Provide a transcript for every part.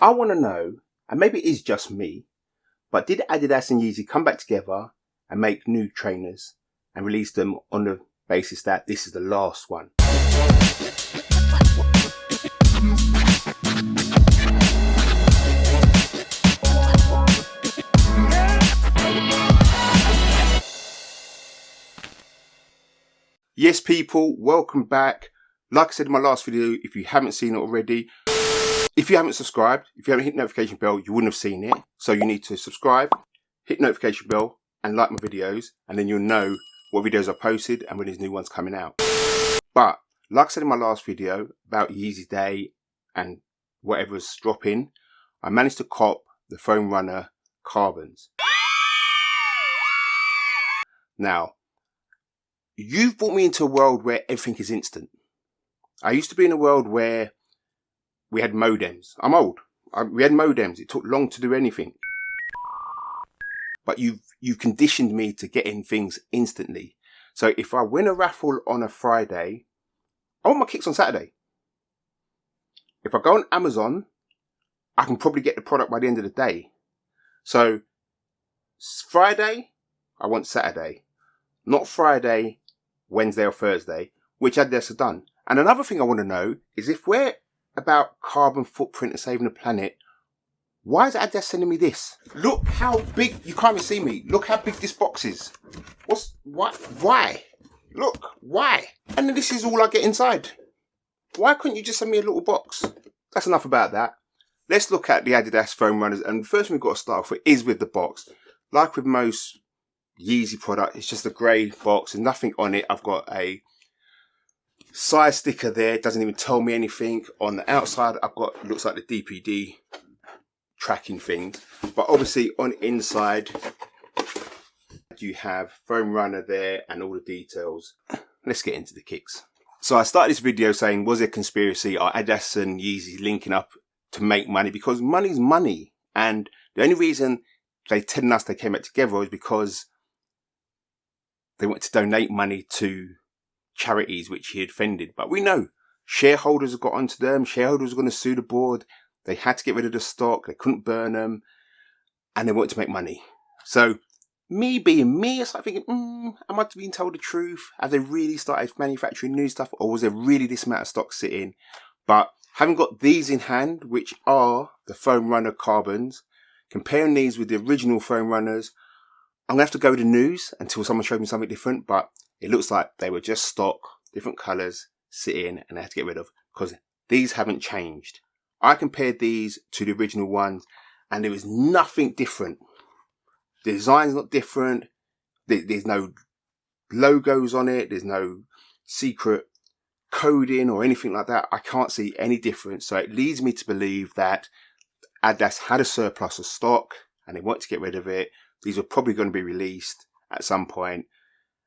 I want to know, and maybe it is just me, but did Adidas and Yeezy come back together and make new trainers and release them on the basis that this is the last one? Yes, people, welcome back. Like I said in my last video, if you haven't seen it already, if you haven't subscribed, if you haven't hit the notification bell, you wouldn't have seen it. So you need to subscribe, hit notification bell, and like my videos, and then you'll know what videos I posted and when there's new ones coming out. But like I said in my last video about Yeezy Day and whatever's dropping, I managed to cop the Foam Runner Carbons. Now, you've brought me into a world where everything is instant. I used to be in a world where we had modems. I'm old. We had modems. It took long to do anything. But you've conditioned me to getting things instantly. So if I win a raffle on a Friday, I want my kicks on Saturday. If I go on Amazon, I can probably get the product by the end of the day. So Friday, I want Saturday. Not Friday, Wednesday or Thursday, which Adidas have done. And another thing I want to know is if we're about carbon footprint and saving the planet, why is Adidas sending me this? Look how big, you can't even see me. Look how big this box is. Why? Look, why? And then this is all I get inside. Why couldn't you just send me a little box? That's enough about that. Let's look at the Adidas Foam Runners. And the first thing we've got to start off with is with the box. Like with most Yeezy product, it's just a grey box and nothing on it. I've got a size sticker there, it doesn't even tell me anything. On the outside, I've got, looks like the DPD tracking thing. But obviously on inside, you have Foam Runner there and all the details. Let's get into the kicks. So I started this video saying, was it a conspiracy? Are Adidas and Yeezy linking up to make money? Because money's money. And the only reason they're telling us they came back together is because they want to donate money to charities which he had offended. But we know shareholders have got onto them. Shareholders are going to sue the board. They had to get rid of the stock. They couldn't burn them. And they wanted to make money. So me being me, it's like thinking, am I being told the truth? Have they really started manufacturing new stuff? Or was there really this amount of stock sitting? But having got these in hand, which are the Foam Runner Carbons, comparing these with the original Foam Runners, I'm going to have to go with the news until someone showed me something different. But it looks like they were just stock, different colours, sitting, and they had to get rid of. Because these haven't changed. I compared these to the original ones, and there was nothing different. The design's not different. There's no logos on it. There's no secret coding or anything like that. I can't see any difference. So it leads me to believe that Adidas had a surplus of stock and they want to get rid of it. These were probably going to be released at some point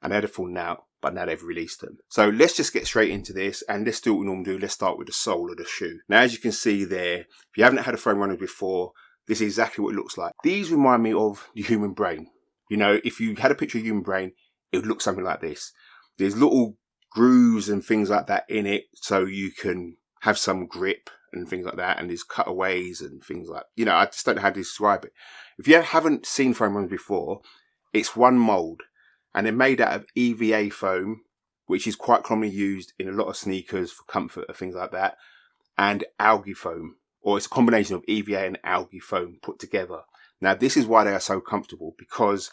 and they had a fallen out, but now they've released them. So let's just get straight into this and let's do what we normally do. Let's start with the sole of the shoe. Now, as you can see there, if you haven't had a Foam Runner before, this is exactly what it looks like. These remind me of the human brain. You know, if you had a picture of human brain, it would look something like this. There's little grooves and things like that in it so you can have some grip and things like that. And there's cutaways and things like, you know, I just don't know how to describe it. If you haven't seen Foam Runners before, it's one mold and they're made out of EVA foam, which is quite commonly used in a lot of sneakers for comfort and things like that, and algae foam. Or it's a combination of EVA and algae foam put together. Now, this is why they are so comfortable, because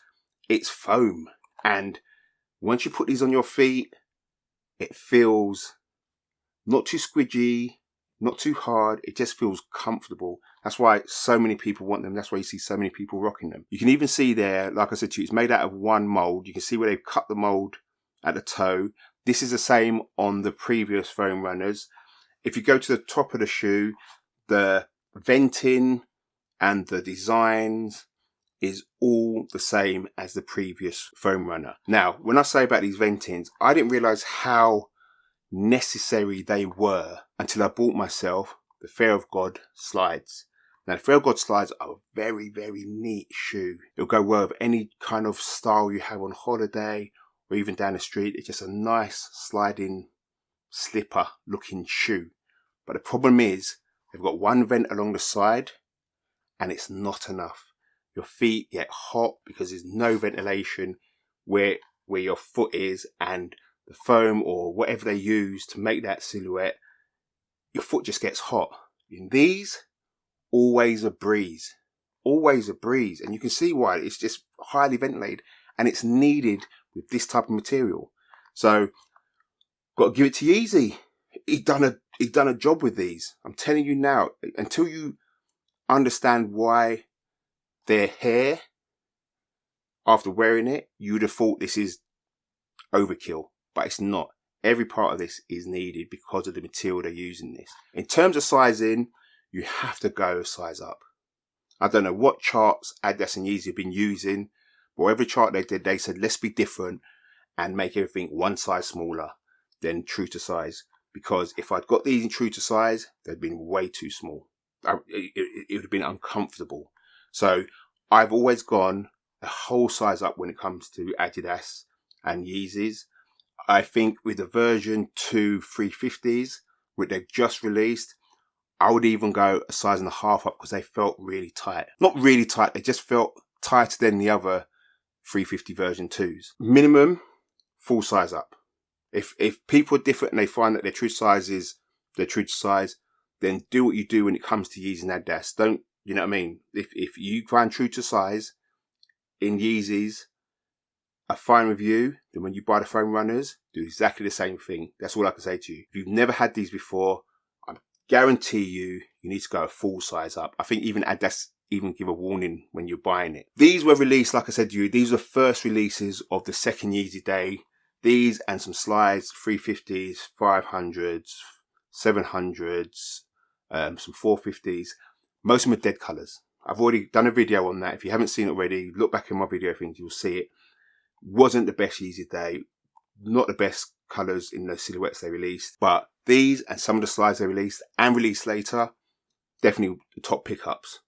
it's foam. And once you put these on your feet, it feels not too squidgy, not too hard. It just feels comfortable. That's why so many people want them. That's why you see so many people rocking them. You can even see there, like I said to you, it's made out of one mold. You can see where they've cut the mold at the toe. This is the same on the previous Foam Runners. If you go to the top of the shoe, the venting and the designs is all the same as the previous Foam Runner. Now, when I say about these ventings, I didn't realize how necessary they were until I bought myself the Fear of God slides. Now, the Fear of God slides are a very, very neat shoe. It'll go well with any kind of style you have on holiday or even down the street. It's just a nice sliding slipper looking shoe. But the problem is, They've got one vent along the side, and it's not enough. Your feet get hot because there's no ventilation where your foot is, and the foam or whatever they use to make that silhouette, your foot just gets hot. In these, always a breeze. Always a breeze. And you can see why. It's just highly ventilated, and it's needed with this type of material. So, got to give it to Yeezy. He's done a job with these. I'm telling you now, until you understand why their hair, after wearing it, you would have thought this is overkill, but it's not. Every part of this is needed because of the material they're using this. In terms of sizing, you have to go a size up. I don't know what charts Adidas and Yeezy have been using, but every chart they did, they said, let's be different and make everything one size smaller than true to size. Because if I'd got these in true to size, they'd been way too small. It would have been uncomfortable. So I've always gone a whole size up when it comes to Adidas and Yeezys. I think with the version 2 350s, which they've just released, I would even go a size and a half up because they felt really tight. Not really tight, they just felt tighter than the other 350 version 2s. Minimum, full size up. If people are different and they find that their true size is their true size, then do what you do when it comes to Yeezys and Adidas. Don't, you know what I mean? If you find true to size in Yeezys are fine with you, then when you buy the foam runners, do exactly the same thing. That's all I can say to you. If you've never had these before, I guarantee you need to go a full size up. I think even Adidas even give a warning when you're buying it. These were released, like I said to you, these were first releases of the second Yeezy day. These and some slides, 350s, 500s, 700s, some 450s. Most of them are dead colours. I've already done a video on that. If you haven't seen it already, look back in my video things, you'll see it. Wasn't the best Yeezy day. Not the best colours in the silhouettes they released. But these and some of the slides they released and released later, definitely the top pickups,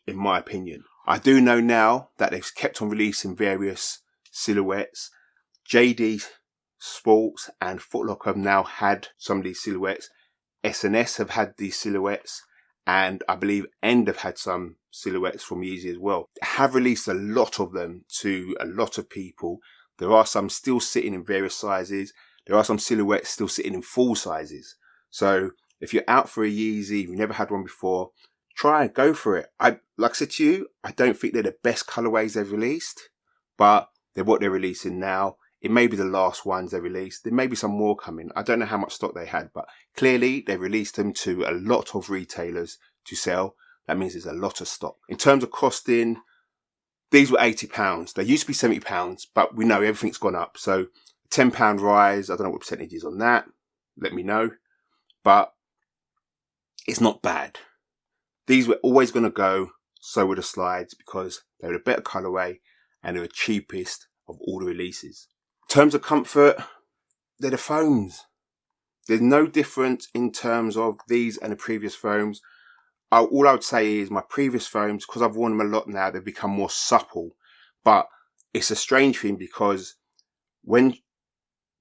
in my opinion. I do know now that they've kept on releasing various silhouettes. JD Sports and FOOTLOCKER have now had some of these silhouettes. S&S have had these silhouettes, and I believe End have had some silhouettes from Yeezy as well. Have released a lot of them to a lot of people. There are some still sitting in various sizes. There are some silhouettes still sitting in full sizes. So if you're out for a Yeezy, you've never had one before, try and go for it. Like I said to you, I don't think they're the best colorways they've released, but they're what they're releasing now. It may be the last ones they released. There may be some more coming. I don't know how much stock they had, but clearly they released them to a lot of retailers to sell. That means there's a lot of stock. In terms of costing, these were £80. They used to be £70, but we know everything's gone up. So £10 rise. I don't know what percentage is on that. Let me know. But it's not bad. These were always going to go. So were the slides because they were a better colorway and they were cheapest of all the releases. In terms of comfort, they're the foams. There's no difference in terms of these and the previous foams. All I would say is my previous foams, because I've worn them a lot now, they've become more supple. But it's a strange thing because when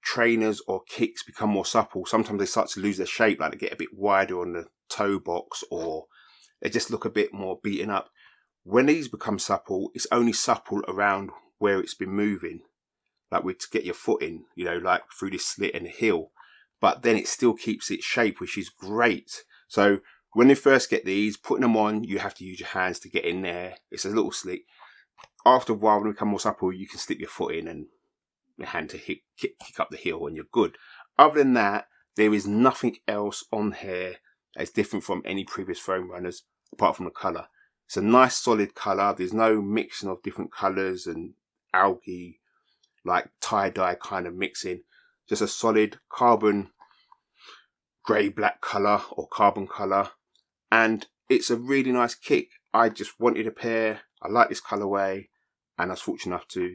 trainers or kicks become more supple, sometimes they start to lose their shape, like they get a bit wider on the toe box or they just look a bit more beaten up. When these become supple, it's only supple around where it's been moving. Like to get your foot in, you know, like through this slit and the heel. But then it still keeps its shape, which is great. So when you first get these, putting them on, you have to use your hands to get in there. It's a little slit. After a while, when they become more supple, you can slip your foot in and your hand to kick up the heel and you're good. Other than that, there is nothing else on here that's different from any previous foam runners, apart from the colour. It's a nice solid colour. There's no mixing of different colours and algae, like tie-dye kind of mixing. Just a solid carbon grey-black colour or carbon colour. And it's a really nice kick. I just wanted a pair. I like this colourway. And I was fortunate enough to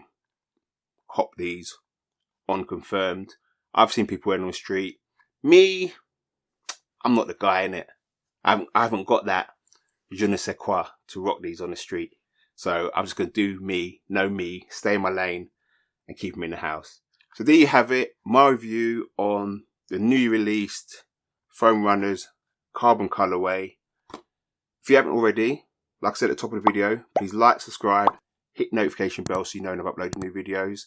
hop these on confirmed. I've seen people wearing on the street. Me, I'm not the guy in it. I haven't got that je ne sais quoi to rock these on the street. So I'm just going to do me, know me, stay in my lane and keep them in the house. So there you have it. My review on the newly released Foam Runners Carbon colorway. If you haven't already, like I said at the top of the video, please like, subscribe, hit notification bell so you know when I've uploaded new videos.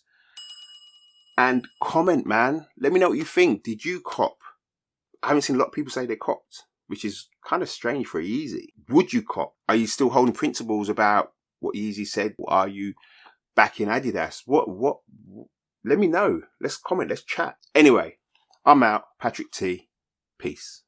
And comment, man. Let me know what you think. Did you cop? I haven't seen a lot of people say they copped, which is kind of strange for a Yeezy. Would you cop? Are you still holding principles about what Yeezy said? Or are you back in Adidas? What? Let me know. Let's comment. Let's chat. Anyway, I'm out. Patrick T. Peace.